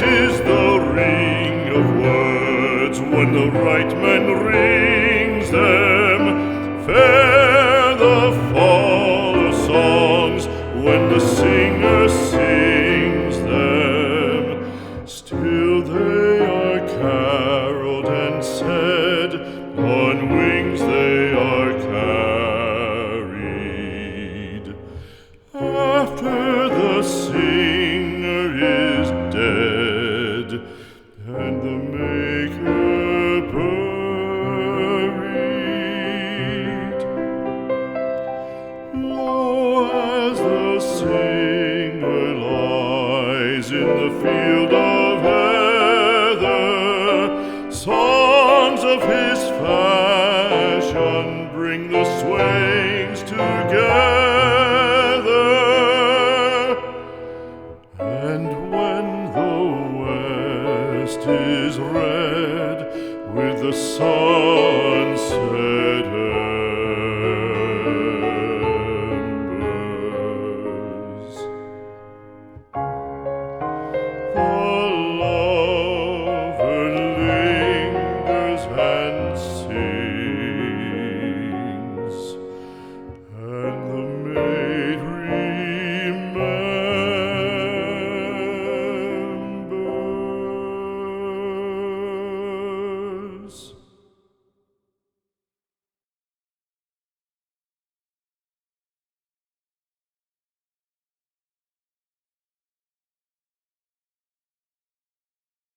is the ring of words when the right man rings them. Fair the fall of songs when the singer sings them. Still they are caroled and said, on wings they are carried. After the singer is dead and the maker buried, lo, as the singer lies in the field